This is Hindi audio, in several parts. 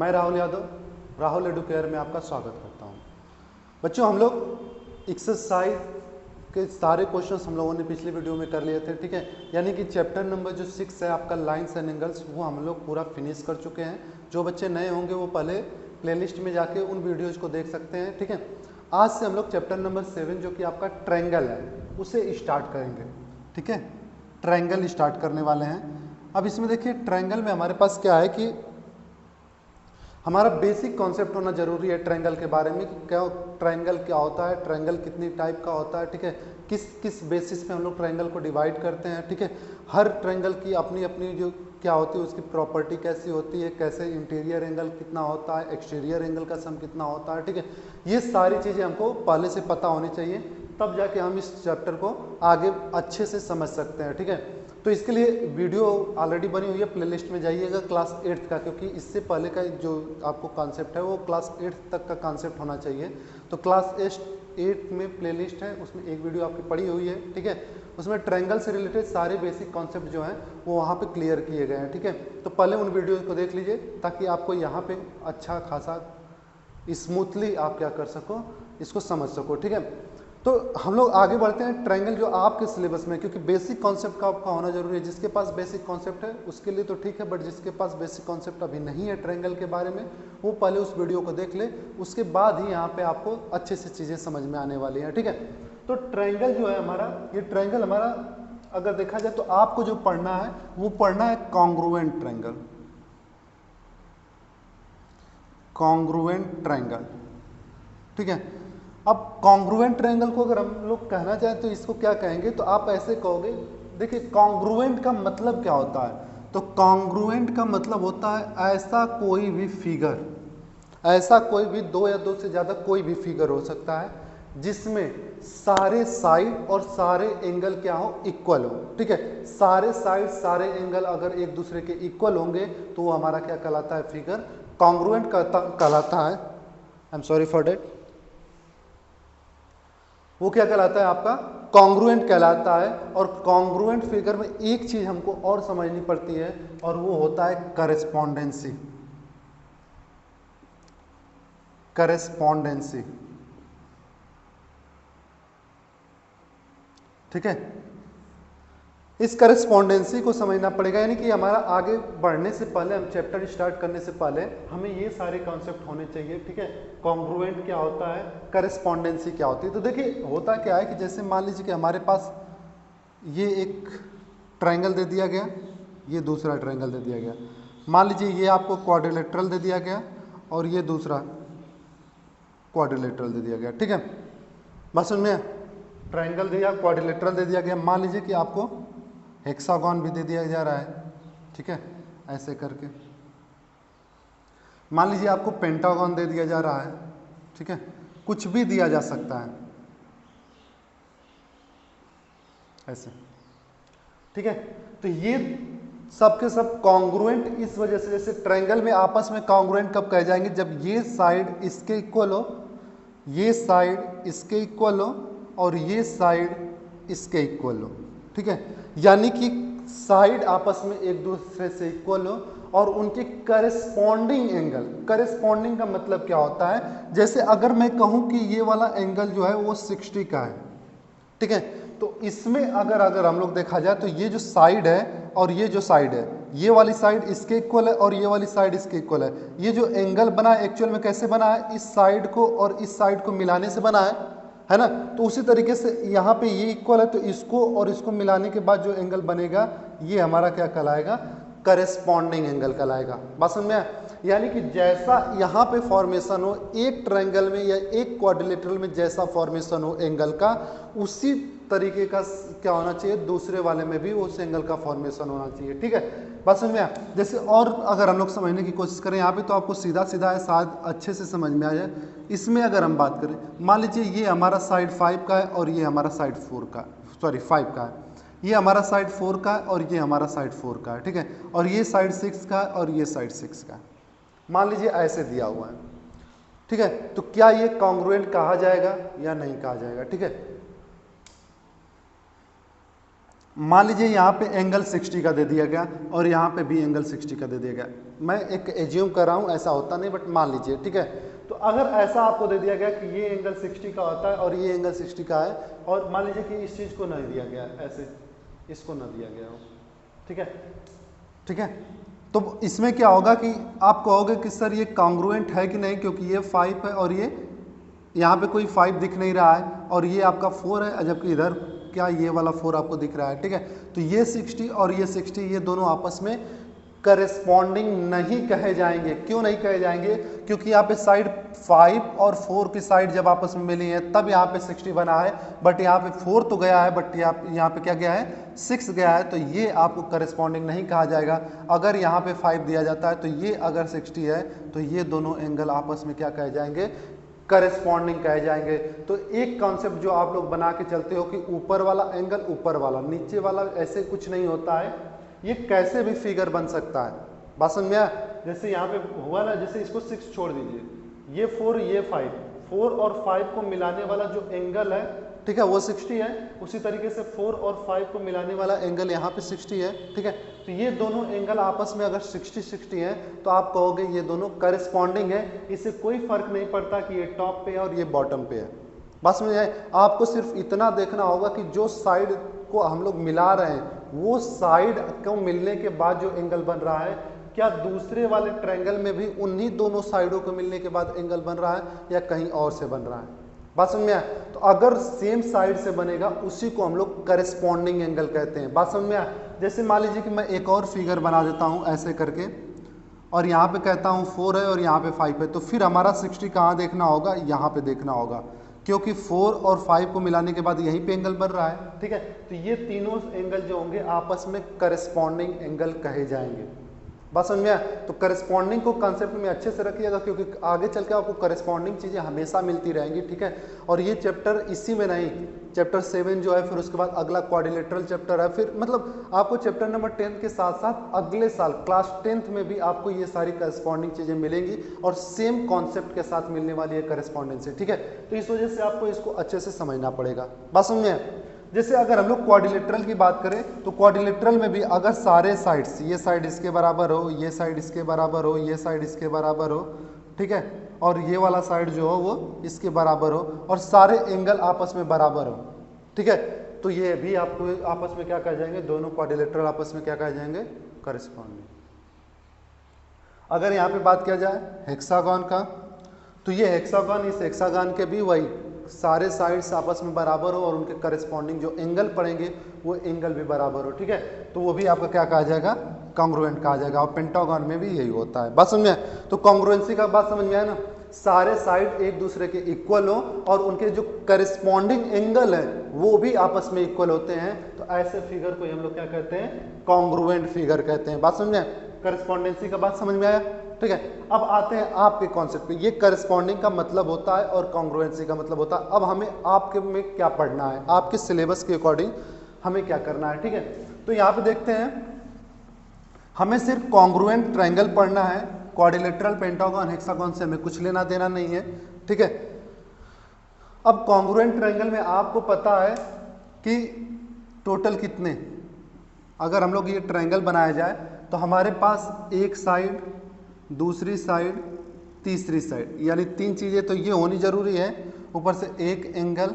मैं राहुल यादव, राहुल एडुकेयर में आपका स्वागत करता हूँ। बच्चों, हम लोग एक्सरसाइज के सारे क्वेश्चंस हम लोगों ने पिछली वीडियो में कर लिए थे, ठीक है। यानी कि चैप्टर नंबर जो 6 है आपका लाइन्स एंड एंगल्स, वो हम लोग पूरा फिनिश कर चुके हैं। जो बच्चे नए होंगे वो पहले प्लेलिस्ट में जाके उन वीडियोज़ को देख सकते हैं, ठीक है। आज से हम लोग चैप्टर नंबर 7 जो कि आपका ट्रायंगल है उसे स्टार्ट करेंगे, ठीक है। ट्रायंगल स्टार्ट करने वाले हैं। अब इसमें देखिए ट्रायंगल में हमारे पास क्या है कि हमारा बेसिक कॉन्सेप्ट होना जरूरी है ट्रायंगल के बारे में कि क्या ट्रायंगल क्या होता है, ट्रायंगल कितनी टाइप का होता है, ठीक है। किस किस बेसिस पे हम लोग ट्रायंगल को डिवाइड करते हैं, ठीक है। हर ट्रायंगल की अपनी अपनी जो क्या होती है उसकी प्रॉपर्टी कैसी होती है, कैसे इंटीरियर एंगल कितना होता है, एक्सटीरियर एंगल का सम कितना होता है, ठीक है। ये सारी चीज़ें हमको पहले से पता होनी चाहिए, तब जाके हम इस चैप्टर को आगे अच्छे से समझ सकते हैं, ठीक है। तो इसके लिए वीडियो ऑलरेडी बनी हुई है, प्लेलिस्ट में जाइएगा क्लास 8 का, क्योंकि इससे पहले का जो आपको कॉन्सेप्ट है वो क्लास 8 तक का कॉन्सेप्ट होना चाहिए। तो क्लास 8 में प्लेलिस्ट है, उसमें एक वीडियो आपकी पड़ी हुई है, ठीक है। उसमें ट्रायंगल से रिलेटेड सारे बेसिक कॉन्सेप्ट जो हैं वो वहाँ पे क्लियर किए गए हैं, ठीक है। तो पहले उन वीडियोज़ को देख लीजिए ताकि आपको यहाँ पे अच्छा खासा स्मूथली आप क्या कर सको, इसको समझ सको, ठीक है। तो हम लोग आगे बढ़ते हैं। ट्रायंगल जो आपके सिलेबस में, क्योंकि बेसिक कॉन्सेप्ट का आपका होना जरूरी है। जिसके पास बेसिक कॉन्सेप्ट है उसके लिए तो ठीक है, बट जिसके पास बेसिक कॉन्सेप्ट अभी नहीं है ट्रायंगल के बारे में, वो पहले उस वीडियो को देख ले, उसके बाद ही यहाँ पे आपको अच्छे से चीज़ें समझ में आने वाली हैं, ठीक है। तो ट्रायंगल जो है हमारा, ये ट्रायंगल हमारा अगर देखा जाए तो आपको जो पढ़ना है वो पढ़ना है कॉन्ग्रुएंट ट्रायंगल, कॉन्ग्रुएंट ट्रायंगल, ठीक है। अब कॉन्ग्रुएंट ट्रायंगल को अगर हम लोग कहना चाहें तो इसको क्या कहेंगे, तो आप ऐसे कहोगे। देखिए कॉन्ग्रुएंट का मतलब क्या होता है, तो कॉन्ग्रुएंट का मतलब होता है ऐसा कोई भी फिगर, ऐसा कोई भी दो या दो से ज़्यादा कोई भी फिगर हो सकता है जिसमें सारे साइड और सारे एंगल क्या हो, इक्वल हो, ठीक है। सारे साइड सारे एंगल अगर एक दूसरे के इक्वल होंगे तो वो हमारा क्या कहलाता है, फिगर कॉन्ग्रुएंट कहलाता है। I am sorry for that. वो क्या कहलाता है, आपका कॉन्ग्रुएंट कहलाता है। और कॉन्ग्रुएंट फिगर में एक चीज हमको और समझनी पड़ती है और वो होता है करेस्पॉन्डेंसी, करेस्पॉन्डेंसी, ठीक है। इस करेस्पॉन्डेंसी को समझना पड़ेगा, यानी कि हमारा आगे बढ़ने से पहले, हम चैप्टर स्टार्ट करने से पहले हमें ये सारे कॉन्सेप्ट होने चाहिए, ठीक है। कॉन्ग्रुएंट क्या होता है, करेस्पॉन्डेंसी क्या होती है। तो देखिए होता क्या है कि जैसे मान लीजिए कि हमारे पास ये एक ट्रायंगल दे दिया गया, ये दूसरा ट्रायंगल दे दिया गया। मान लीजिए ये आपको क्वाड्रिलेटरल दे दिया गया और ये दूसरा क्वाड्रिलेटरल दे दिया गया, ठीक है। बस उनमें ट्रायंगल दिया, क्वाड्रिलेटरल दे दिया गया। मान लीजिए कि आपको हेक्सागोन भी दे दिया जा रहा है, ठीक है, ऐसे करके। मान लीजिए आपको पेंटागन दे दिया जा रहा है, ठीक है, कुछ भी दिया जा सकता है ऐसे, ठीक है। तो ये सब के सब कॉन्ग्रुएंट इस वजह से, जैसे ट्रायंगल में आपस में कॉन्ग्रुएंट कब कहे जाएंगे, जब ये साइड इसके इक्वल हो, ये साइड इसके इक्वल हो और ये साइड इसके इक्वल हो, ठीक है। यानी कि साइड आपस में एक दूसरे से इक्वल हो और उनके करेस्पॉन्डिंग एंगल, करेस्पॉन्डिंग का मतलब क्या होता है, जैसे अगर मैं कहूं कि ये वाला एंगल जो है वो 60 का है, ठीक है। तो इसमें अगर हम लोग देखा जाए तो ये जो साइड है और ये जो साइड है, ये वाली साइड इसके इक्वल है और ये वाली साइड इसके इक्वल है। ये जो एंगल बना है एक्चुअल में कैसे बना है, इस साइड को और इस साइड को मिलाने से बना है ना। तो उसी तरीके से यहाँ पे ये इक्वल है, तो इसको और इसको मिलाने के बाद जो एंगल बनेगा ये हमारा क्या कहलाएगा, करेस्पॉन्डिंग एंगल कहलाएगा। बात समझ में? यानी कि जैसा यहाँ पे फॉर्मेशन हो एक ट्रायंगल में या एक क्वाड्रिलेटरल में, जैसा फॉर्मेशन हो एंगल का, उसी तरीके का क्या होना चाहिए दूसरे वाले में भी उस एंगल का फॉर्मेशन होना चाहिए, ठीक है। बात समझ में आया? जैसे और अगर हम लोग समझने की कोशिश करें, यहाँ पे तो आपको सीधा सीधा है, शायद अच्छे से समझ में आ जाए। इसमें अगर हम बात करें, मान लीजिए ये हमारा साइड 5 का है और ये हमारा साइड 4 का, सॉरी 5 का है, ये हमारा साइड 4 का है और ये हमारा साइड 4 का है, ठीक है। और ये साइड 6 का है और ये साइड 6 का है। मान लीजिए ऐसे दिया हुआ है, ठीक है। तो क्या ये कॉन्ग्रुएंट कहा जाएगा या नहीं कहा जाएगा, ठीक है। मान लीजिए यहाँ पे एंगल 60 का दे दिया गया और यहाँ पे भी एंगल 60 का दे दिया गया। मैं एक एज्यूम कर रहा हूँ, ऐसा होता नहीं बट मान लीजिए, ठीक है। तो अगर ऐसा आपको दे दिया गया कि ये एंगल 60 का होता है और ये एंगल 60 का है, और मान लीजिए कि इस चीज़ को नहीं दिया गया, ऐसे इसको ना दिया गया हो, ठीक है, ठीक है। तो इसमें क्या होगा कि आप कहोगे कि सर ये कॉन्ग्रुएंट है कि नहीं, क्योंकि ये 5 है और ये यहाँ पे कोई 5 दिख नहीं रहा है और ये आपका 4 है, जबकि इधर क्या ये वाला 4 आपको दिख रहा है, ठीक है। तो ये 60 और ये 60 ये दोनों आपस में करेस्पॉन्डिंग नहीं कहे जाएंगे। क्यों नहीं कहे जाएंगे? क्योंकि यहाँ पे साइड 5 और 4 की साइड जब आपस में मिली है तब यहाँ पे 60 बना है, बट यहाँ पे 4 तो गया है, बट यहाँ पे क्या गया है, 6 गया है, तो ये आपको करेस्पॉन्डिंग नहीं कहा जाएगा। अगर यहाँ पे 5 दिया जाता है तो ये अगर 60 है तो ये दोनों एंगल आपस में क्या कहे जाएंगे, करेस्पॉन्डिंग कहे जाएंगे। तो एक कॉन्सेप्ट जो आप लोग बना के चलते हो कि ऊपर वाला एंगल ऊपर वाला, नीचे वाला, ऐसे कुछ नहीं होता है। ये कैसे भी फिगर बन सकता है, बात समझ में आया? जैसे यहाँ पे हुआ ना, जैसे इसको 6 छोड़ दीजिए, ये 4 ये 5, 4 और 5 को मिलाने वाला जो एंगल है, ठीक है, वो 60 है। उसी तरीके से 4 और 5 को मिलाने वाला एंगल यहाँ पे 60 है, ठीक है। तो ये दोनों एंगल आपस में अगर 60-60 है तो आप कहोगे ये दोनों करस्पॉन्डिंग है। इससे कोई फर्क नहीं पड़ता कि ये टॉप पे है और ये बॉटम पे है। बस में आपको सिर्फ इतना देखना होगा कि जो साइड को हम लोग मिला रहे हैं वो साइड को मिलने के बाद जो एंगल बन रहा है, क्या दूसरे वाले ट्रायंगल में भी उन्हीं दोनों साइडों को मिलने के बाद एंगल बन रहा है या कहीं और से बन रहा है। बात समझ में आया? तो अगर सेम साइड से बनेगा उसी को हम लोग करेस्पॉन्डिंग एंगल कहते हैं। बात समझ में आया? जैसे मान लीजिए कि मैं एक और फिगर बना देता हूं ऐसे करके, और यहाँ पे कहता हूँ 4 है और यहाँ पे 5 है, तो फिर हमारा 60 कहाँ देखना होगा, यहाँ पे देखना होगा, क्योंकि 4 और 5 को मिलाने के बाद यहीं पे एंगल बन रहा है, ठीक है। तो ये तीनों एंगल जो होंगे आपस में करेस्पॉन्डिंग एंगल कहे जाएंगे। बात समझ में आया? तो करस्पॉन्डिंग को कॉन्सेप्ट में अच्छे से रखिएगा, क्योंकि आगे चल के आपको करस्पॉन्डिंग चीज़ें हमेशा मिलती रहेंगी, ठीक है। और ये चैप्टर इसी में नहीं, चैप्टर 7 जो है, फिर उसके बाद अगला क्वाड्रिलेटरल चैप्टर है, फिर मतलब आपको चैप्टर नंबर 10 के साथ साथ अगले साल क्लास 10th में भी आपको ये सारी करस्पॉन्डिंग चीज़ें मिलेंगी और सेम कॉन्सेप्ट के साथ मिलने वाली है करस्पॉन्डेंस, ठीक है। तो इस वजह से आपको इसको अच्छे से समझना पड़ेगा। बात समझ में आया? जैसे अगर हम लोग क्वाड्रिलेटरल की बात करें तो क्वाड्रिलेटरल में भी अगर सारे साइड्स, ये साइड इसके बराबर हो, ये साइड इसके बराबर हो, ये साइड इसके बराबर हो, ठीक है, और ये वाला साइड जो हो वो इसके बराबर हो और सारे एंगल आपस में बराबर हो, ठीक है, तो ये भी आपको आपस में क्या कह जाएंगे, दोनों क्वाड्रिलेटरल आपस में क्या कह जाएंगे, करेस्पॉन्डिंग। अगर यहाँ पे बात किया जाए हेक्सागन का, तो ये हेक्सागन, इस हेक्सागन के भी वही सारे साइड्स आपस में बराबर हो और उनके करस्पॉन्डिंग जो एंगल पड़ेंगे वो एंगल भी बराबर हो, ठीक है, तो वो भी आपका क्या कहा जाएगा, कॉन्ग्रुएंट कहा जाएगा। और पेंटागन में भी यही होता है। बात समझ में आया? तो कॉन्ग्रुएंसी का बात समझ में आया ना, सारे साइड एक दूसरे के इक्वल हो और उनके जो करस्पॉन्डिंग एंगल है वो भी आपस में इक्वल होते हैं, तो ऐसे फिगर को हम लोग क्या कहते हैं, कॉन्ग्रुएंट फिगर कहते हैं। बात समझ में आया? करस्पॉन्डेंसी का बात समझ में आया, ठीक है। अब आते हैं आपके कॉन्सेप्ट पे। ये करस्पॉन्डिंग का मतलब होता है और कॉन्ग्रुएंसी का मतलब होता है। अब हमें आपके में क्या पढ़ना है, आपके सिलेबस के अकॉर्डिंग हमें क्या करना है, ठीक है। तो यहाँ पे देखते हैं, हमें सिर्फ कॉन्ग्रुएंट ट्रायंगल पढ़ना है, क्वाड्रिलेटरल, पेंटागन, हेक्सागन से हमें कुछ लेना देना नहीं है, ठीक है। अब कॉन्ग्रुएंट ट्रायंगल में आपको पता है कि टोटल कितने, अगर हम लोग ये ट्रायंगल बनाया जाए तो हमारे पास एक साइड, दूसरी साइड, तीसरी साइड, यानी 3 चीज़ें तो ये होनी जरूरी है, ऊपर से एक एंगल,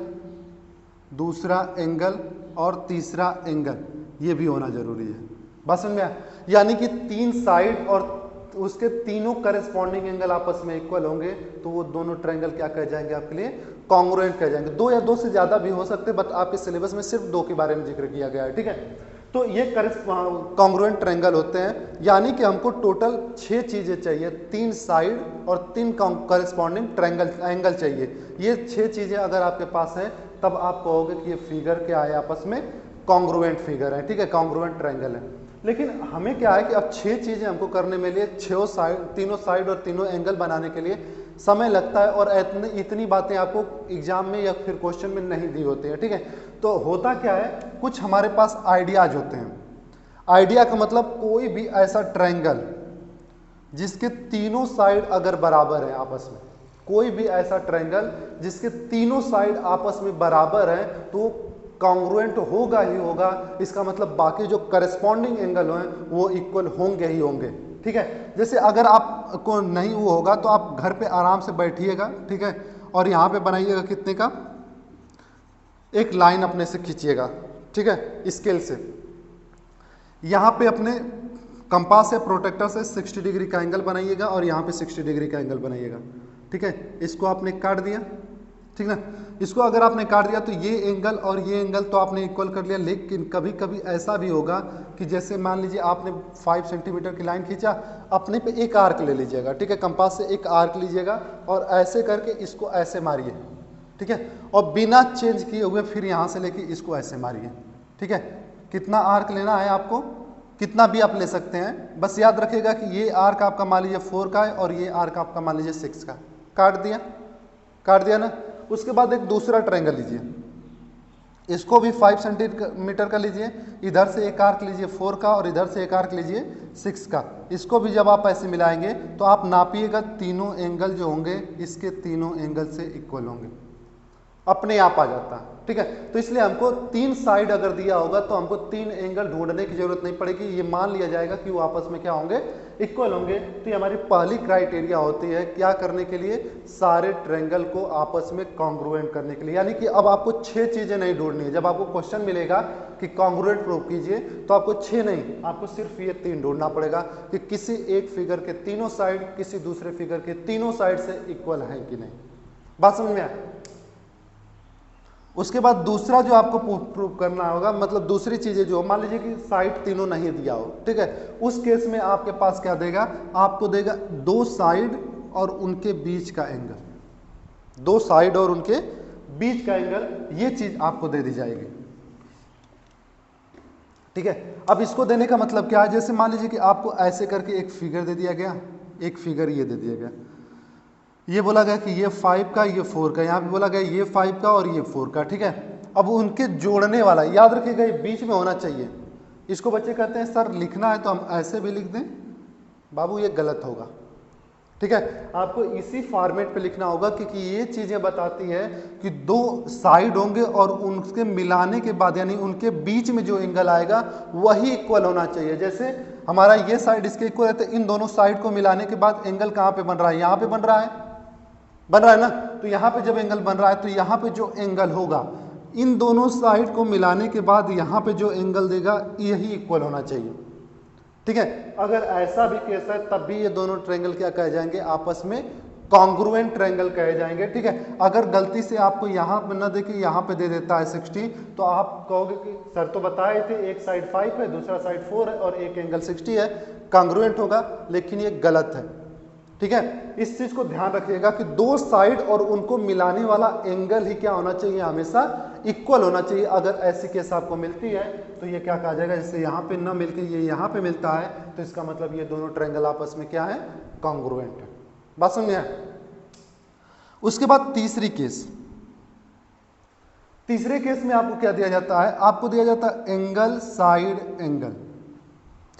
दूसरा एंगल और तीसरा एंगल, ये भी होना जरूरी है। बस समझ में आया? यानी कि 3 साइड और उसके तीनों करस्पॉन्डिंग एंगल आपस में इक्वल होंगे तो वो दोनों ट्रायंगल क्या कह जाएंगे आपके लिए, कॉन्ग्रुएंट कह जाएंगे। 2 या 2 से ज़्यादा भी हो सकते, बट आपके सिलेबस में सिर्फ 2 के बारे में जिक्र किया गया है, ठीक है। तो ये कॉन्ग्रुएंट ट्रायंगल होते हैं, यानी कि हमको टोटल 6 चीज़ें चाहिए, 3 साइड और 3 करस्पॉन्डिंग ट्रायंगल एंगल चाहिए। ये 6 चीज़ें अगर आपके पास हैं तब आप कहोगे कि ये फिगर क्या है, आपस में कॉन्ग्रुएंट फिगर है, ठीक है, कॉन्ग्रुएंट ट्रायंगल है। लेकिन हमें क्या है कि अब 6 चीज़ें हमको करने में लिए 6 साइड, तीनों साइड और तीनों एंगल बनाने के लिए समय लगता है, और इतनी बातें आपको एग्जाम में या फिर क्वेश्चन में नहीं दी होती है, ठीक है। तो होता क्या है, कुछ हमारे पास आइडियाज होते हैं। आइडिया का मतलब कोई भी ऐसा ट्रायंगल जिसके तीनों साइड अगर बराबर है आपस में, कोई भी ऐसा ट्रायंगल जिसके तीनों साइड आपस में बराबर है तो कॉन्ग्रुएंट होगा ही होगा, इसका मतलब बाकी जो करस्पॉन्डिंग एंगल हैं वो इक्वल होंगे ही होंगे। ठीक है, जैसे अगर आपको नहीं वो होगा तो आप घर पे आराम से बैठिएगा, ठीक है, और यहाँ पे बनाइएगा कितने का, एक लाइन अपने से खींचिएगा, ठीक है, स्केल से। यहाँ पे अपने कंपास या प्रोटेक्टर से 60 डिग्री का एंगल बनाइएगा और यहाँ पे 60 डिग्री का एंगल बनाइएगा। ठीक है, इसको आपने काट दिया, ठीक ना, इसको अगर आपने काट दिया तो ये एंगल और ये एंगल तो आपने इक्वल कर लिया। लेकिन कभी कभी ऐसा भी होगा कि जैसे मान लीजिए आपने 5 सेंटीमीटर की लाइन खींचा, अपने पे एक आर्क ले लीजिएगा, ठीक है, कंपास से एक आर्क लीजिएगा और ऐसे करके इसको ऐसे मारिए, ठीक है, और बिना चेंज किए हुए फिर यहाँ से लेके इसको ऐसे मारिए। ठीक है, कितना आर्क लेना है आपको, कितना भी आप ले सकते हैं, बस याद रखिएगा कि ये आर्क आपका मान लीजिए 4 का है और ये आर्क आपका मान लीजिए 6 का। काट दिया ना। उसके बाद एक दूसरा ट्रायंगल लीजिए, इसको भी 5 सेंटीमीटर का लीजिए, इधर से एक आर्क लीजिए 4 का और इधर से एक आर्क लीजिए 6 का। इसको भी जब आप ऐसे मिलाएंगे तो आप नापिएगा, तीनों एंगल जो होंगे इसके तीनों एंगल से इक्वल होंगे, अपने आप आ जाता है। ठीक है, तो इसलिए हमको 3 साइड अगर दिया होगा तो हमको 3 एंगल ढूंढने की जरूरत नहीं पड़ेगी, ये मान लिया जाएगा कि वो आपस में क्या होंगे, इक्वल होंगे। तो ये हमारी पहली क्राइटेरिया होती है क्या करने के लिए, सारे ट्रायंगल को आपस में कॉन्ग्रुएंट करने के लिए। यानी कि अब आपको 6 चीजें नहीं ढूंढनी है। जब आपको क्वेश्चन मिलेगा कि कॉन्ग्रुएंट प्रूव कीजिए तो आपको 6 नहीं, आपको सिर्फ ये 3 ढूंढना पड़ेगा कि किसी एक फिगर के तीनों साइड किसी दूसरे फिगर के तीनों साइड से इक्वल है कि नहीं। बात समझ में आया। उसके बाद दूसरा जो आपको प्रूव करना होगा, मतलब दूसरी चीजें जो, मान लीजिए कि साइड तीनों नहीं दिया हो, ठीक है, उस केस में आपके पास क्या देगा, आपको देगा 2 साइड और उनके बीच का एंगल, 2 साइड और उनके बीच का एंगल, ये चीज आपको दे दी जाएगी। ठीक है, अब इसको देने का मतलब क्या है, जैसे मान लीजिए कि आपको ऐसे करके एक फिगर दे दिया गया, एक फिगर ये दे दिया गया, ये बोला गया कि ये 5 का ये 4 का, यहाँ पे बोला गया ये 5 का और ये 4 का। ठीक है, अब उनके जोड़ने वाला याद रखिएगा ये बीच में होना चाहिए। इसको बच्चे कहते हैं सर लिखना है तो हम ऐसे भी लिख दें, बाबू ये गलत होगा। ठीक है, आपको इसी फॉर्मेट पे लिखना होगा क्योंकि ये चीजें बताती है कि 2 साइड होंगे और उनके मिलाने के बाद यानी उनके बीच में जो एंगल आएगा वही इक्वल होना चाहिए। जैसे हमारा ये साइड इसके इक्वल है तो इन दोनों साइड को मिलाने के बाद एंगल कहाँ पे बन रहा है, यहाँ पे बन रहा है ना। तो यहाँ पे जब एंगल बन रहा है तो यहाँ पे जो एंगल होगा इन दोनों साइड को मिलाने के बाद यहाँ पे जो एंगल देगा यही इक्वल होना चाहिए। ठीक है, अगर ऐसा भी केस है तब भी ये दोनों ट्रायंगल क्या कहे जाएंगे, आपस में कॉन्ग्रुएंट ट्रायंगल कहे जाएंगे। ठीक है, अगर गलती से आपको यहाँ पे न देके यहाँ पे दे देता है 60 तो आप कहोगे कि सर तो बताए थे एक साइड 5 है दूसरा साइड 4 है और एक एंगल 60 है, कॉन्ग्रुएंट होगा, लेकिन ये गलत है। ठीक है, इस चीज को ध्यान रखिएगा कि 2 साइड और उनको मिलाने वाला एंगल ही क्या होना चाहिए, हमेशा इक्वल होना चाहिए। अगर ऐसी केस आपको मिलती है तो ये क्या कहा जाएगा, जैसे यहाँ पे ना मिलके ये यहाँ पे मिलता है तो इसका मतलब ये दोनों ट्रायंगल आपस में क्या है, कॉन्ग्रुएंट है। बात समझ में आया। उसके बाद तीसरे केस में आपको क्या दिया जाता है, आपको दिया जाता है एंगल साइड एंगल।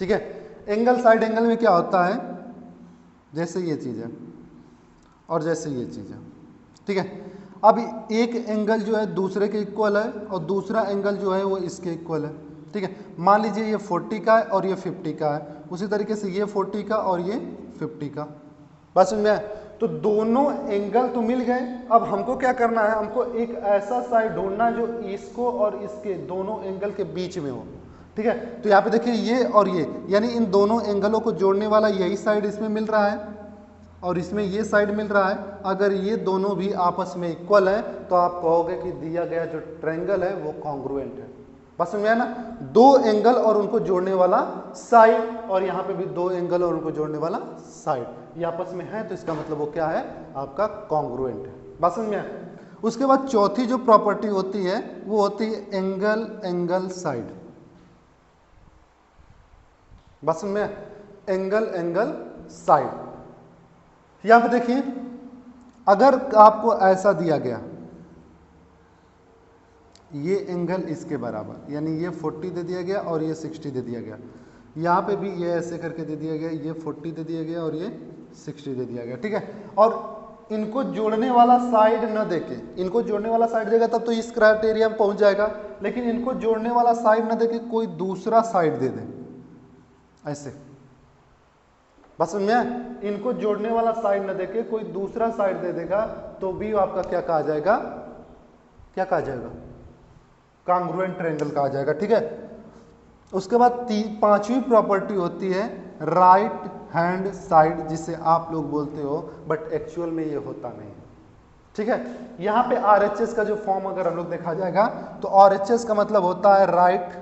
ठीक है, एंगल साइड एंगल में क्या होता है, जैसे ये चीज है और जैसे ये चीज है। ठीक है, अब एक एंगल जो है दूसरे के इक्वल है और दूसरा एंगल जो है वो इसके इक्वल है। ठीक है, मान लीजिए ये 40 का है और ये 50 का है, उसी तरीके से ये 40 का और ये 50 का। बस समझ में आया। तो दोनों एंगल तो मिल गए, अब हमको क्या करना है, हमको एक ऐसा साइड ढूंढना जो इसको और इसके दोनों एंगल के बीच में हो। ठीक है, तो यहाँ पे देखिए ये और ये, यानी इन दोनों एंगलों को जोड़ने वाला यही साइड इसमें मिल रहा है और इसमें ये साइड मिल रहा है। अगर ये दोनों भी आपस में इक्वल है तो आप कहोगे कि दिया गया जो ट्रायंगल है वो कॉन्ग्रुएंट है। बस समझ में आया ना, 2 एंगल और उनको जोड़ने वाला साइड, और यहाँ पे भी 2 एंगल और उनको जोड़ने वाला साइड, ये आपस में है तो इसका मतलब वो क्या है, आपका कॉन्ग्रुएंट है। बस समझ में आया। उसके बाद चौथी जो प्रॉपर्टी होती है वो होती है एंगल एंगल साइड। बस में एंगल एंगल साइड। यहां पे देखिए, अगर आपको ऐसा दिया गया ये एंगल इसके बराबर, यानी ये 40 दे दिया गया और ये 60 दे दिया गया, यहाँ पे भी ये ऐसे करके दे दिया गया, ये 40 दे दिया गया और ये 60 दे दिया गया। ठीक है, और इनको जोड़ने वाला साइड न देके, इनको जोड़ने वाला साइड देगा तब तो इस क्राइटेरिया में पहुंच जाएगा, लेकिन इनको जोड़ने वाला साइड न देके कोई दूसरा साइड दे दे, ऐसे बस में इनको जोड़ने वाला साइड न देके कोई दूसरा साइड दे देगा तो भी आपका क्या कहा जाएगा, क्या कहा जाएगा, कॉन्ग्रुएंट ट्रायंगल कहा जाएगा। ठीक है, उसके बाद पांचवी प्रॉपर्टी होती है राइट हैंड साइड, जिसे आप लोग बोलते हो बट एक्चुअल में ये होता नहीं। ठीक है, यहां पे RHS का जो फॉर्म अगर हम लोग देखा जाएगा तो RHS का मतलब होता है right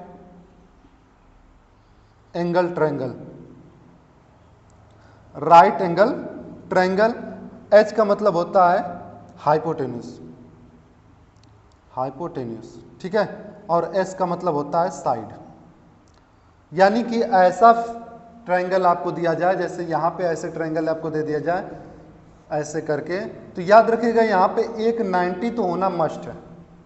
angle triangle, right angle triangle. H का मतलब होता है हाइपोटेन्यूस, हाइपोटेन्यूस। ठीक है, और S का मतलब होता है साइड। यानी कि ऐसा ट्रायंगल आपको दिया जाए, जैसे यहां पे ऐसे ट्रायंगल आपको दे दिया जाए ऐसे करके, तो याद रखिएगा यहां पे एक 90 तो होना मस्ट है,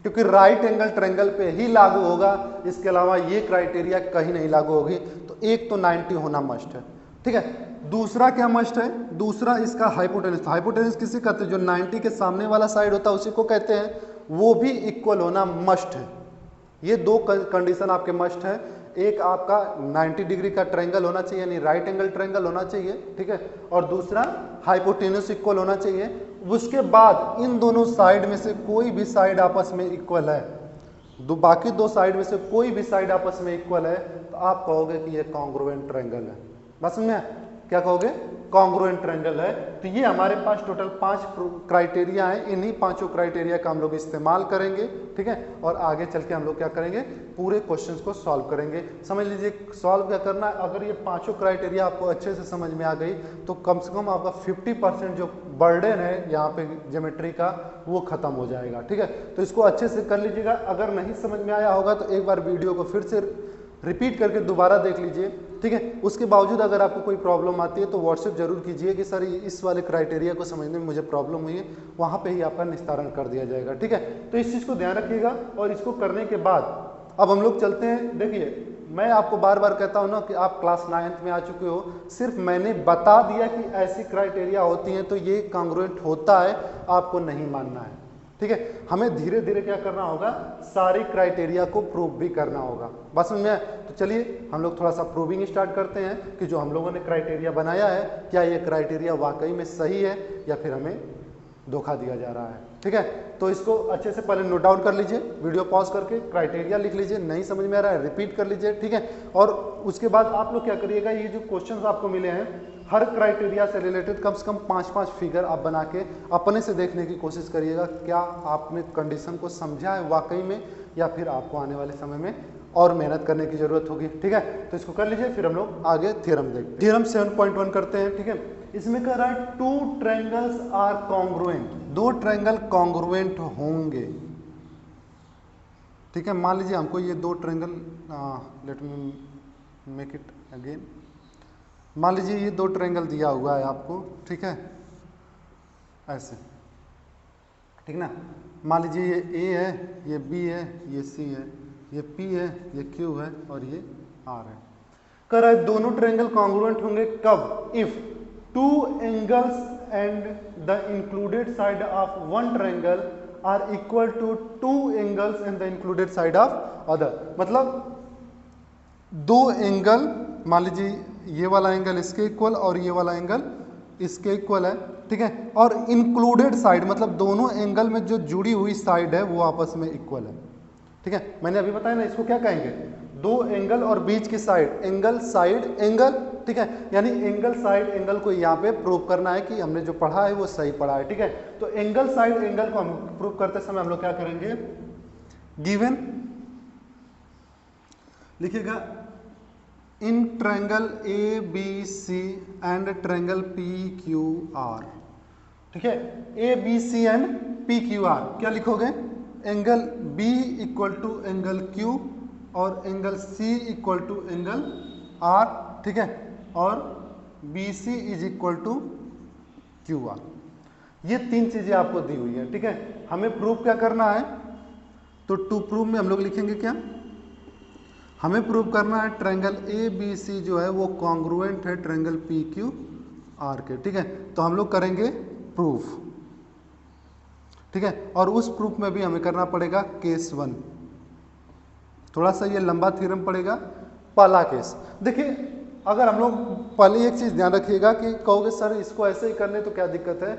क्योंकि राइट एंगल ट्रायंगल पे ही लागू होगा, इसके अलावा ये क्राइटेरिया कहीं नहीं लागू होगी, तो एक तो 90 होना मस्ट है। ठीक है, दूसरा क्या मस्ट है, दूसरा इसका हाइपोटेन्यूस। हाइपोटेन्यूस किसे कहते हैं, जो 90 के सामने वाला साइड होता है उसी को कहते हैं, वो भी इक्वल होना मस्ट है। ये दो कंडीशन आपके मस्ट है, एक आपका 90 डिग्री का ट्रायंगल होना चाहिए यानी राइट एंगल ट्रायंगल होना चाहिए। ठीक है, और दूसरा हाइपोटेन्यूस इक्वल होना चाहिए। उसके बाद इन दोनों साइड में से कोई भी साइड आपस में इक्वल है, बाकी दो साइड में से कोई भी साइड आपस में इक्वल है, तो आप कहोगे कि ये कॉन्ग्रुएंट ट्रायंगल है। बस में क्या कहोगे, कॉन्ग्रुएंट ट्रायंगल है। तो ये हमारे पास टोटल 5 क्राइटेरिया हैं, इन्हीं पांचों क्राइटेरिया का हम लोग इस्तेमाल करेंगे। ठीक है, और आगे चल के हम लोग क्या करेंगे, पूरे क्वेश्चंस को सॉल्व करेंगे। समझ लीजिए सॉल्व क्या करना है, अगर ये पांचों क्राइटेरिया आपको अच्छे से समझ में आ गई तो कम से कम आपका 50% जो बर्डन है यहाँ पे ज्योमेट्री का वो खत्म हो जाएगा। ठीक है, तो इसको अच्छे से कर लीजिएगा। अगर नहीं समझ में आया होगा तो एक बार वीडियो को फिर से रिपीट करके दोबारा देख लीजिए। ठीक है, उसके बावजूद अगर आपको कोई प्रॉब्लम आती है तो व्हाट्सएप जरूर कीजिए कि सर इस वाले क्राइटेरिया को समझने में मुझे प्रॉब्लम हुई है, वहाँ पे ही आपका निस्तारण कर दिया जाएगा। ठीक है, तो इस चीज़ को ध्यान रखिएगा। और इसको करने के बाद अब हम लोग चलते हैं। देखिए, मैं आपको बार बार कहता हूँ ना कि आप क्लास 9th में आ चुके हो, सिर्फ मैंने बता दिया कि ऐसी क्राइटेरिया होती हैं तो ये कॉन्ग्रुएंट होता है, आपको नहीं मानना है। ठीक है, हमें धीरे धीरे क्या करना होगा, सारी क्राइटेरिया को प्रूव भी करना होगा। बस में तो चलिए हम लोग थोड़ा सा प्रूविंग स्टार्ट करते हैं कि जो हम लोगों ने क्राइटेरिया बनाया है क्या ये क्राइटेरिया वाकई में सही है या फिर हमें धोखा दिया जा रहा है। ठीक है, तो इसको अच्छे से पहले नोट डाउन कर लीजिए, वीडियो पॉज करके क्राइटेरिया लिख लीजिए, नहीं समझ में आ रहा है रिपीट कर लीजिए। ठीक है, और उसके बाद आप लोग क्या करिएगा, ये जो क्वेश्चंस आपको मिले हैं हर क्राइटेरिया से रिलेटेड कम से कम 5-5 फिगर आप बना के अपने से देखने की कोशिश करिएगा, क्या आपने कंडीशन को समझा है वाकई में या फिर आपको आने वाले समय में और मेहनत करने की जरूरत होगी। ठीक है, तो इसको कर लीजिए, फिर हम लोग आगे थ्योरम देखते हैं। थ्योरम 7.1 करते हैं। ठीक है, इसमें कह रहा है 2 triangles are congruent, 2 triangle congruent होंगे। ठीक है, मान लीजिए हमको ये 2 triangle, let me make it again. मान लीजिए ये 2 ट्रायंगल दिया हुआ है आपको। ठीक है, ऐसे, ठीक ना। मान लीजिए ये A है, ये B है, ये C है, ये P है, ये Q है और ये R है। कह रहा है दोनों ट्रायंगल कॉन्ग्रुएंट होंगे कब, if 2 angles and the included side of one triangle are equal to 2 angles and the included side of other. मतलब 2 एंगल, मान लीजिए ये वाला एंगल इसके इक्वल और ये वाला एंगल इसके इक्वल है। ठीक है, और इंक्लूडेड साइड मतलब दोनों एंगल में जो जुड़ी हुई साइड है वो आपस में इक्वल है। ठीक है, मैंने अभी बताया ना, इसको क्या कहेंगे, 2 एंगल और बीच की साइड, एंगल साइड एंगल। ठीक है, यानी एंगल साइड एंगल को यहाँ पे प्रूव करना है कि हमने जो पढ़ा है वो सही पढ़ा है। ठीक है, तो एंगल साइड एंगल को हम प्रूव करते समय हम लोग क्या करेंगे, गिवन लिखिएगा in triangle ABC and triangle PQR। ठीक है, ABC एंड PQR क्या लिखोगे, angle B equal to angle Q और angle C equal to angle R। ठीक है, और BC is equal to QR। ये 3 चीजें आपको दी हुई है। ठीक है, हमें प्रूव क्या करना है, तो टू प्रूव में हम लोग लिखेंगे क्या, हमें प्रूव करना है ट्रायंगल ABC जो है वो कॉन्ग्रुएंट है ट्रायंगल PQR के। ठीक है, तो हम लोग करेंगे प्रूफ। ठीक है। और उस प्रूफ में भी हमें करना पड़ेगा केस 1, थोड़ा सा ये लंबा थ्योरम पड़ेगा। पहला केस देखिए, अगर हम लोग पहले एक चीज ध्यान रखिएगा कि कहोगे सर इसको ऐसे ही करने तो क्या दिक्कत है,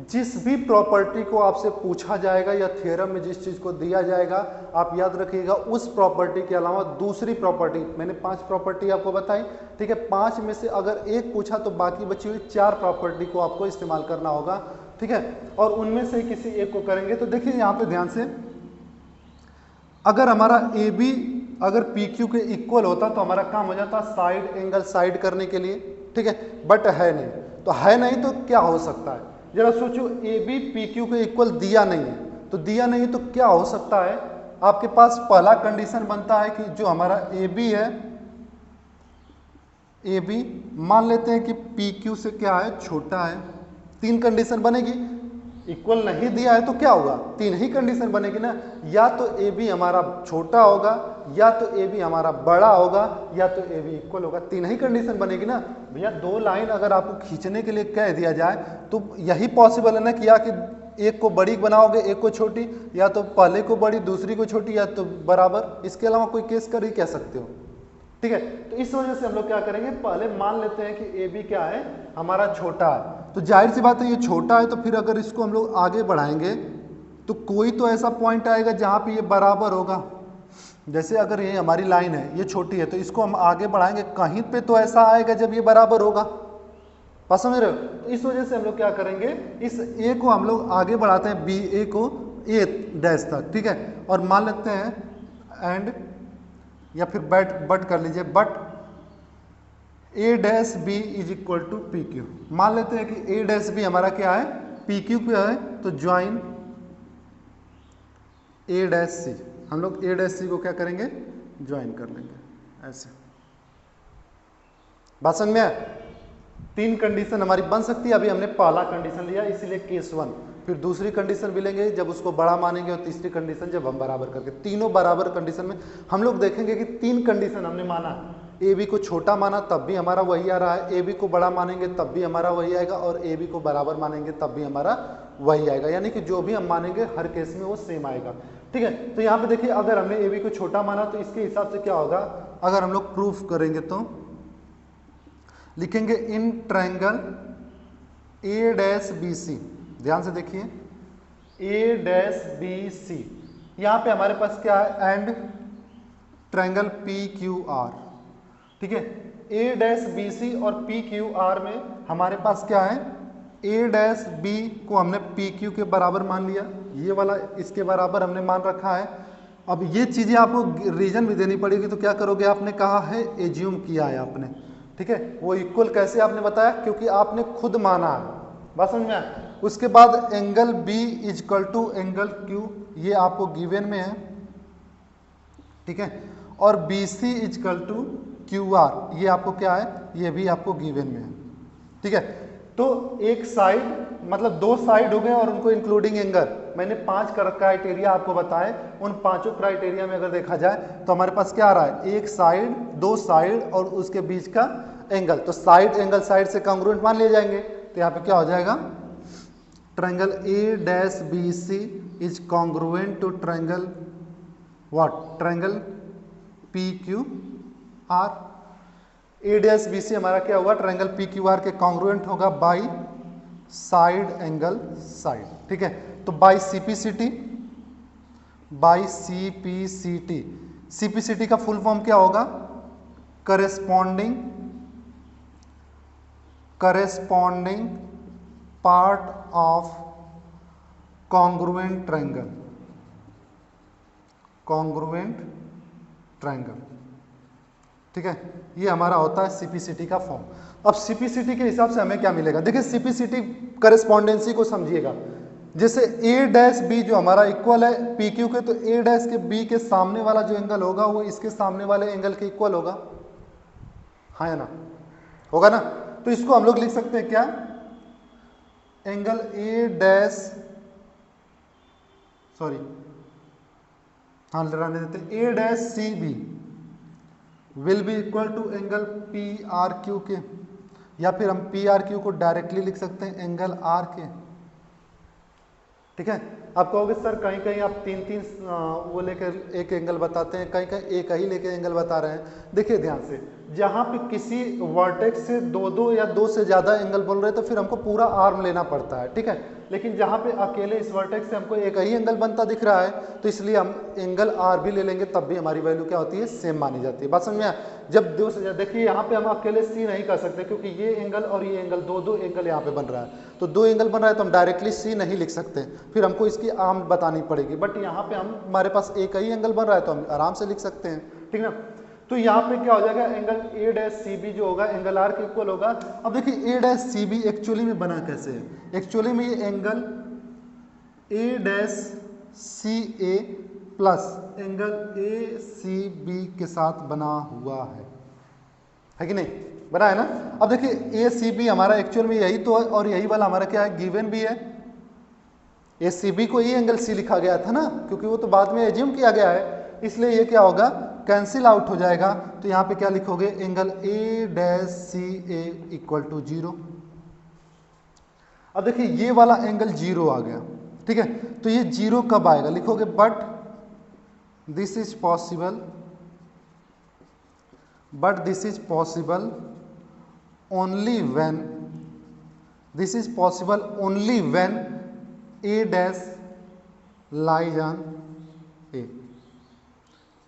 जिस भी प्रॉपर्टी को आपसे पूछा जाएगा या थ्योरम में जिस चीज को दिया जाएगा, आप याद रखिएगा उस प्रॉपर्टी के अलावा दूसरी प्रॉपर्टी, मैंने 5 प्रॉपर्टी आपको बताई, ठीक है, 5 में से अगर एक पूछा तो बाकी बची हुई 4 प्रॉपर्टी को आपको इस्तेमाल करना होगा, ठीक है, और उनमें से किसी एक को करेंगे। तो देखिए यहाँ पे ध्यान से, अगर हमारा ए बी अगर पी क्यू के इक्वल होता तो हमारा काम हो जाता साइड एंगल साइड करने के लिए, ठीक है, बट है नहीं, तो है नहीं तो क्या हो सकता है, जरा सोचो, ए बी पी क्यू के इक्वल दिया नहीं है, तो दिया नहीं तो क्या हो सकता है, आपके पास पहला कंडीशन बनता है कि जो हमारा ए बी है, ए बी मान लेते हैं कि पी क्यू से क्या है, छोटा है। 3 कंडीशन बनेगी, इक्वल नहीं दिया है तो क्या होगा, 3 ही कंडीशन बनेगी ना, या तो ए बी हमारा छोटा होगा, या तो ए बी हमारा बड़ा होगा, या तो ए बी इक्वल होगा, 3 ही कंडीशन बनेगी ना भैया। 2 लाइन अगर आपको खींचने के लिए कह दिया जाए तो यही पॉसिबल है ना कि या कि एक को बड़ी बनाओगे एक को छोटी, या तो पहले को बड़ी दूसरी को छोटी, या तो बराबर, इसके अलावा कोई केस कर ही कह सकते हो, ठीक है। तो इस वजह से हम लोग क्या करेंगे, पहले मान लेते हैं कि ए बी क्या है, हमारा छोटा है, तो जाहिर सी बात है ये छोटा है, तो फिर अगर इसको हम लोग आगे बढ़ाएंगे तो कोई तो ऐसा पॉइंट आएगा जहां पे ये बराबर होगा। जैसे अगर ये हमारी लाइन है, ये छोटी है, तो इसको हम आगे बढ़ाएंगे, कहीं पे तो ऐसा आएगा जब ये बराबर होगा, बात समझ रहे हो। तो इस वजह से हम लोग क्या करेंगे, इस ए को हम लोग आगे बढ़ाते हैं, बी ए को ए डैश तक, ठीक है, और मान लेते हैं एंड या फिर बट कर लीजिए, but A dash B is equal to P Q, मान लेते हैं कि ए डैश बी हमारा क्या है, पी क्यू पे है, तो ज्वाइन ए डैश सी, हम लोग ए डैश सी को क्या करेंगे, ज्वाइन कर लेंगे ऐसे, बात समझ में आया। 3 कंडीशन हमारी बन सकती है, अभी हमने पहला कंडीशन लिया इसलिए केस 1, फिर दूसरी कंडीशन भी लेंगे जब उसको बड़ा मानेंगे, और तीसरी कंडीशन जब हम बराबर करके, तीनों बराबर कंडीशन में हम लोग देखेंगे कि 3 कंडीशन हमने माना, ए बी को छोटा माना तब भी हमारा वही आ रहा है, ए बी को बड़ा मानेंगे तब भी हमारा वही आएगा, और ए बी को बराबर मानेंगे तब भी हमारा वही आएगा, यानी कि जो भी हम मानेंगे हर केस में वो सेम आएगा, ठीक है। तो यहाँ पे देखिए, अगर हमने ए बी को छोटा माना तो इसके हिसाब से क्या होगा, अगर हम लोग प्रूफ करेंगे तो लिखेंगे in triangle A dash B C, ध्यान से देखिए, ए डैश बी सी, यहाँ पे हमारे पास क्या है, and triangle P Q R, ठीक है, ए डैश बी सी और पी क्यू आर में हमारे पास क्या है, ए डैश बी को हमने पी क्यू के बराबर मान लिया, ये वाला इसके बराबर हमने मान रखा है। अब ये चीजें आपको रीजन भी देनी पड़ेगी, तो क्या करोगे, आपने कहा है एज्यूम किया है आपने, ठीक है, वो इक्वल कैसे आपने बताया, क्योंकि आपने खुद माना है, बात समझ में आया। उसके बाद angle B is equal to angle Q, ये आपको गिवन में है, ठीक है, और B C is equal to Q R, ये आपको क्या है, ये भी आपको गिवन में है, ठीक है। तो एक साइड मतलब 2 साइड हो गए और उनको इंक्लूडिंग एंगल, मैंने 5 क्राइटेरिया आपको बताए, उन 5 क्राइटेरिया में अगर देखा जाए तो हमारे पास क्या आ रहा है, एक साइड, 2 साइड और उसके बीच का एंगल, तो साइड एंगल साइड से कॉन्ग्रुएंट मान लिए जाएंगे, तो यहाँ पे क्या हो जाएगा, triangle A dash B C is congruent to triangle what, triangle P Q R, A dash B C हमारा क्या होगा, ट्रायंगल पी क्यू आर के कॉन्ग्रुएंट होगा बाई साइड एंगल साइड, ठीक है। तो by CPCT, by CPCT, CPCT का फुल फॉर्म क्या होगा, corresponding part of congruent triangle, congruent triangle, ठीक है, ये हमारा होता है सीपीसीटी का फॉर्म। अब सीपीसीटी के हिसाब से हमें क्या मिलेगा, देखिए सीपीसीटी करेस्पॉन्डेंसी को समझिएगा, जैसे ए डैश बी जो हमारा इक्वल है पी क्यू के, तो ए डैश के बी के सामने वाला जो एंगल होगा वो इसके सामने वाले एंगल के इक्वल होगा, हाँ या ना, होगा ना। तो इसको हम लोग लिख सकते हैं क्या, एंगल ए डैश, सॉरी हाँ रहने देते, A dash C B will be equal to angle P R Q के, या फिर हम पी आर क्यू को डायरेक्टली लिख सकते हैं एंगल आर के, ठीक है। आप कहोगे सर कहीं कहीं आप तीन तीन वो लेकर एक एंगल बताते हैं, कहीं कहीं एक ही लेकर एंगल बता रहे हैं। देखिए ध्यान से, जहाँ पे किसी वर्टेक्स से दो दो या दो से ज़्यादा एंगल बोल रहे हैं तो फिर हमको पूरा आर्म लेना पड़ता है, ठीक है। लेकिन जहाँ पे अकेले इस वर्टेक्स से हमको एक ही एंगल बनता दिख रहा है तो इसलिए हम एंगल आर भी ले लेंगे, तब भी हमारी वैल्यू क्या होती है, सेम मानी जाती है। बात समझ में आया? जब दो से ज़्यादा, देखिए यहाँ पे हम अकेले सी नहीं कर सकते क्योंकि ये एंगल और ये एंगल दो एंगल यहाँ पे बन रहा है, तो दो एंगल बन रहा है तो हम डायरेक्टली सी नहीं लिख सकते, फिर हमको इसकी आर्म बतानी पड़ेगी। बट यहाँ पे हम हमारे पास एक ही एंगल बन रहा है तो हम आराम से लिख सकते हैं, ठीक ना। तो यहाँ पे क्या हो जाएगा, angle A dash C B जो होगा एंगल आर के इक्वल होगा। अब देखिए A dash C B actually में बना कैसे है, एक्चुअली में ये angle A dash C A plus angle A C B के साथ बना हुआ है कि नहीं, बना है ना। अब देखिए ए सी बी हमारा एक्चुअल में यही तो है और यही वाला हमारा क्या है, गिवन भी है। ए सी बी को ये एंगल सी लिखा गया था ना, क्योंकि वो तो बाद में एज्यूम किया गया है, इसलिए ये क्या होगा, कैंसिल आउट हो जाएगा। तो यहाँ पे क्या लिखोगे, angle A dash C A equal to 0। अब देखिए ये वाला एंगल 0 आ गया, ठीक है। तो ये 0 कब आएगा, लिखोगे but this is possible, but this is possible only when, this is possible only when A dash lies on A,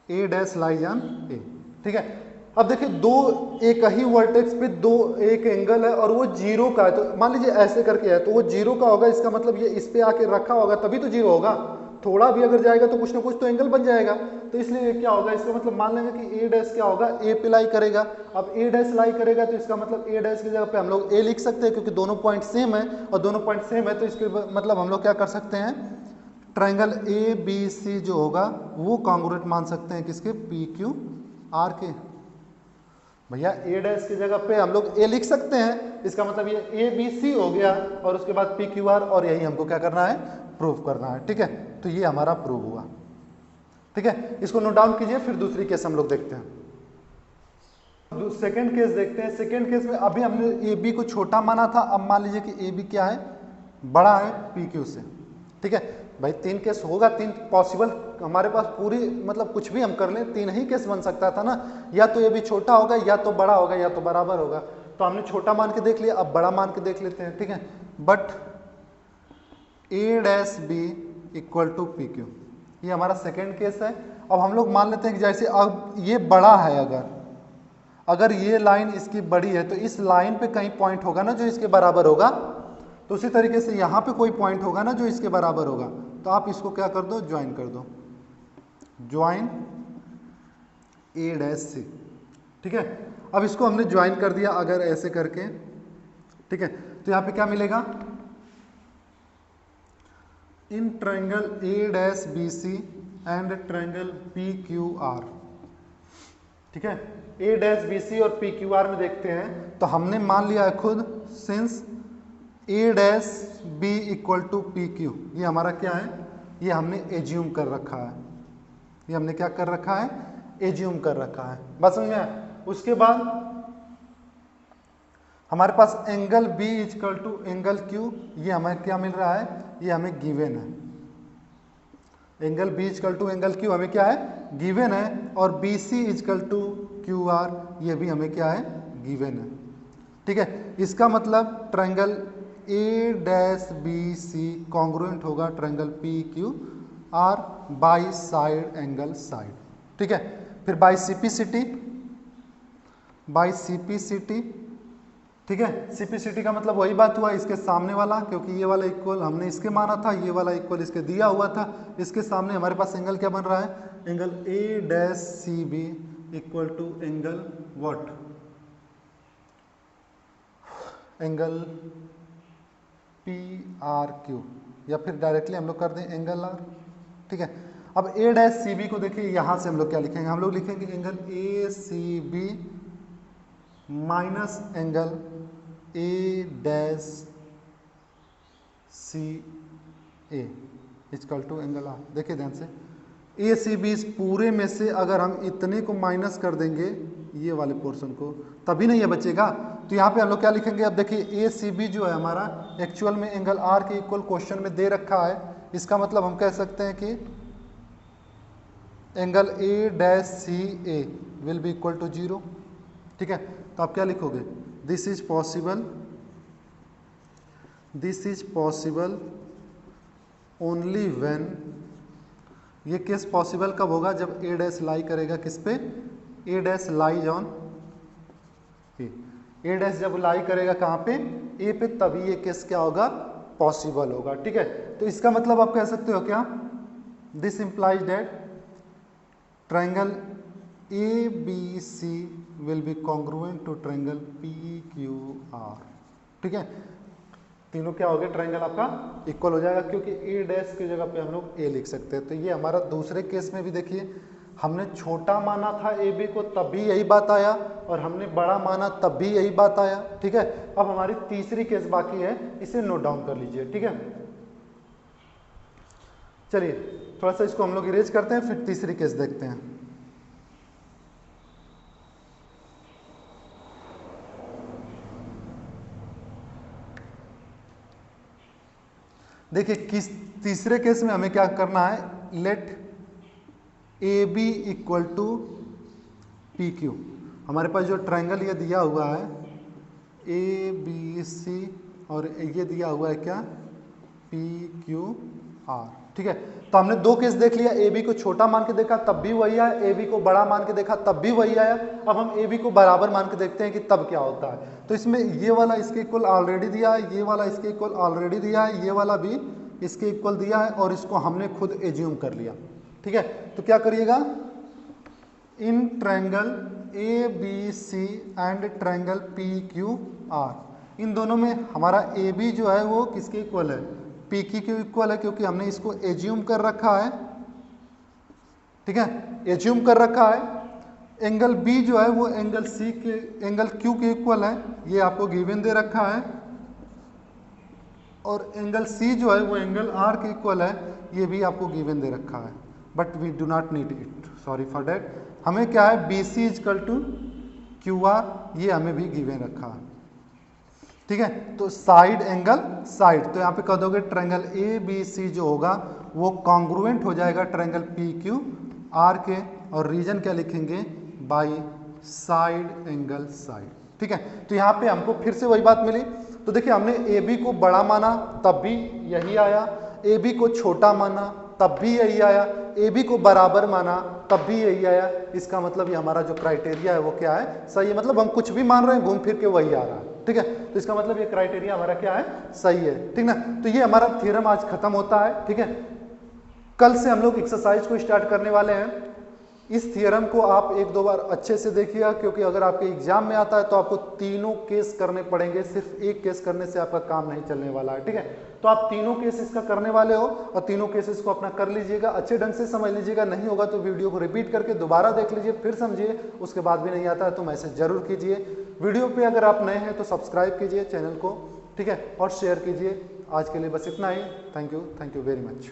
A dash lies on A, ठीक है। अब देखिए दो एक ही वर्टेक्स पे दो एक एंगल है और वो 0 का है, तो मान लीजिए ऐसे करके है तो वो 0 का होगा, इसका मतलब ये इस पे आके रखा होगा तभी तो 0 होगा। थोड़ा भी अगर जाएगा तो कुछ ना कुछ तो एंगल बन जाएगा, तो इसलिए क्या होगा, इसका मतलब मान लेंगे कि ए डैश क्या होगा, ए पे लाई करेगा। अब ए डैश लाई करेगा तो इसका मतलब ए डैश की जगह पे हम लोग ए लिख सकते हैं क्योंकि दोनों पॉइंट सेम है, और दोनों पॉइंट सेम है तो इसके मतलब हम लोग क्या कर सकते हैं, ट्रायंगल ए बी सी जो होगा वो कॉन्ग्रुएंट मान सकते हैं किसके, पी क्यू आर के। भैया ए डैश की जगह पे हम लोग ए लिख सकते हैं, इसका मतलब ये ए बी सी हो गया और उसके बाद पी क्यू आर, और यही हमको क्या करना है, प्रूव करना है, ठीक है। तो ये हमारा प्रूव हुआ, ठीक है। इसको नोट डाउन कीजिए, फिर दूसरी केस हम लोग देखते हैं। सेकेंड केस देखते हैं। सेकेंड केस में अभी हमने ए बी को छोटा माना था, अब मान लीजिए कि ए बी क्या है, बड़ा है पी क्यू से, ठीक है। भाई 3 केस होगा, 3 पॉसिबल हमारे पास, पूरी मतलब कुछ भी हम कर लें 3 ही केस बन सकता था ना, या तो ये भी छोटा होगा या तो बड़ा होगा या तो बराबर होगा। तो हमने छोटा मान के देख लिया, अब बड़ा मान के देख लेते हैं, ठीक है। But A dash B equal to P Q, ये हमारा सेकेंड केस है। अब हम लोग मान लेते हैं कि जैसे अब ये बड़ा है, अगर ये लाइन इसकी बड़ी है तो इस लाइन पे कहीं पॉइंट होगा ना जो इसके बराबर होगा, तो उसी तरीके से यहाँ पे कोई पॉइंट होगा ना जो इसके बराबर होगा, तो आप इसको क्या कर दो, ज्वाइन कर दो, ज्वाइन ए डैश सी, ठीक है। अब इसको हमने ज्वाइन कर दिया अगर ऐसे करके, ठीक है। तो यहाँ पे क्या मिलेगा, in triangle A dash B C and triangle P Q R, ठीक है। ए डैश बी सी और पी क्यू आर में देखते हैं तो हमने मान लिया है खुद, since A dash B equal to P Q, ये हमारा क्या है, ये हमने एज्यूम कर रखा है, ये हमने क्या कर रखा है, एज्यूम कर रखा है। बस समझ में आया। उसके बाद हमारे पास angle B equal to angle Q, ये हमें क्या मिल रहा है, ये हमें गिवन है। Angle B equal to angle Q हमें क्या है, गिवन है, और B C equal to Q R, ये भी हमें क्या है, गिवन है, ठीक है। इसका मतलब triangle A dash B C congruent होगा triangle P Q R by side angle side, ठीक है। फिर बाई सीपीसिटी, बाई सीपीसिटी, ठीक है। सीपीसिटी का मतलब वही बात हुआ, इसके सामने वाला, क्योंकि ये वाला इक्वल हमने इसके माना था, ये वाला इक्वल इसके दिया हुआ था, इसके सामने हमारे पास एंगल क्या बन रहा है, angle A dash C B equal to angle what, angle P R Q, या फिर डायरेक्टली हम लोग कर दें एंगल आर, ठीक है। अब ए डैश सी बी को देखिए, यहाँ से हम लोग क्या लिखेंगे, हम लोग लिखेंगे angle A C B minus angle A dash C A equal to angle R. देखिए ध्यान से, ए सी बी इस पूरे में से अगर हम इतने को माइनस कर देंगे, ये वाले पोर्शन को, तभी नहीं ये बचेगा। तो यहाँ पे हम लोग क्या लिखेंगे, अब देखिए ए सी बी जो है हमारा एक्चुअल में एंगल आर के इक्वल क्वेश्चन में दे रखा है, इसका मतलब हम कह सकते हैं कि angle A dash C A will be equal to 0। ठीक है, तो आप क्या लिखोगे, this is possible only when, ये केस पॉसिबल कब होगा, जब ए डैश लाई करेगा किस पे, A dash lies on A, A dash जब लाई करेगा कहाँ पे, ए पे, तभी ये केस क्या होगा, पॉसिबल होगा। ठीक है, तो इसका मतलब आप कह सकते हो क्या, this implies that triangle A B C will be congruent to triangle P Q R. ठीक है, तीनों क्या हो गए, ट्रायंगल आपका इक्वल हो जाएगा, क्योंकि ए डैश की जगह पे हम लोग ए लिख सकते हैं। तो ये हमारा दूसरे केस में भी देखिए, हमने छोटा माना था ए बी को तब भी यही बात आया, और हमने बड़ा माना तब भी यही बात आया। ठीक है, अब हमारी तीसरी केस बाकी है, इसे नोट डाउन कर लीजिए। ठीक है, चलिए थोड़ा सा इसको हम लोग इरेज करते हैं, फिर तीसरी केस देखते हैं। देखिए किस तीसरे केस में हमें क्या करना है, let A B equal to P Q. हमारे पास जो ट्रायंगल ये दिया हुआ है ए बी सी, और ये दिया हुआ है क्या, पी क्यू आर। ठीक है, तो हमने दो केस देख लिया, ए बी को छोटा मान के देखा तब भी वही आया, ए बी को बड़ा मान के देखा तब भी वही आया। अब हम ए बी को बराबर मान के देखते हैं कि तब क्या होता है। तो इसमें ये वाला इसके इक्वल ऑलरेडी दिया है, ये वाला इसके इक्वल ऑलरेडी दिया है, ये वाला भी इसके इक्वल दिया है, और इसको हमने खुद एज्यूम कर लिया। ठीक है, तो क्या करिएगा, in triangle A B C and triangle P Q R, इन दोनों में हमारा ए बी जो है वो किसके इक्वल है, पी क्यू के इक्वल है, क्योंकि हमने इसको एज्यूम कर रखा है। ठीक है, एज्यूम कर रखा है। एंगल बी जो है वो एंगल सी के, एंगल क्यू के इक्वल है, ये आपको गिवन दे रखा है, और एंगल सी जो है वो एंगल आर के इक्वल है, ये भी आपको गिवन दे रखा है, but we do not need it, sorry for that. हमें क्या है, B C is equal to Q R, ये हमें भी गिवन रखा है। ठीक है, तो साइड एंगल साइड, तो यहाँ पे कह दोगे ट्रायंगल ए बी सी जो होगा वो कॉन्ग्रुएंट हो जाएगा ट्रायंगल पी क्यू आर के, और रीजन क्या लिखेंगे, बाई साइड एंगल साइड। ठीक है, तो यहाँ पे हमको फिर से वही बात मिली। तो देखिए हमने ए बी को बड़ा माना तब भी यही आया, ए बी को छोटा माना तब भी यही आया, ए बी को बराबर माना तब भी यही आया। इसका मतलब ये हमारा जो क्राइटेरिया है वो क्या है, सही है। मतलब हम कुछ भी मान रहे हैं, घूम फिर के वही आ रहा है। ठीक है, तो इसका मतलब ये क्राइटेरिया हमारा क्या है, सही है। ठीक ना, तो ये हमारा थ्योरम आज खत्म होता है। ठीक है, कल से हम लोग एक्सरसाइज को स्टार्ट करने वाले हैं। इस थ्योरम को आप एक दो बार अच्छे से देखिएगा, क्योंकि अगर आपके एग्जाम में आता है तो आपको तीनों केस करने पड़ेंगे, सिर्फ एक केस करने से आपका काम नहीं चलने वाला है। ठीक है, तो आप तीनों केस इसका करने वाले हो, और तीनों केसेस को अपना कर लीजिएगा, अच्छे ढंग से समझ लीजिएगा। नहीं होगा तो वीडियो को रिपीट करके दोबारा देख लीजिए, फिर समझिए। उसके बाद भी नहीं आता है तो मैसेज जरूर कीजिए। वीडियो पे अगर आप नए हैं तो सब्सक्राइब कीजिए चैनल को, ठीक है, और शेयर कीजिए। आज के लिए बस इतना ही। Thank you very much.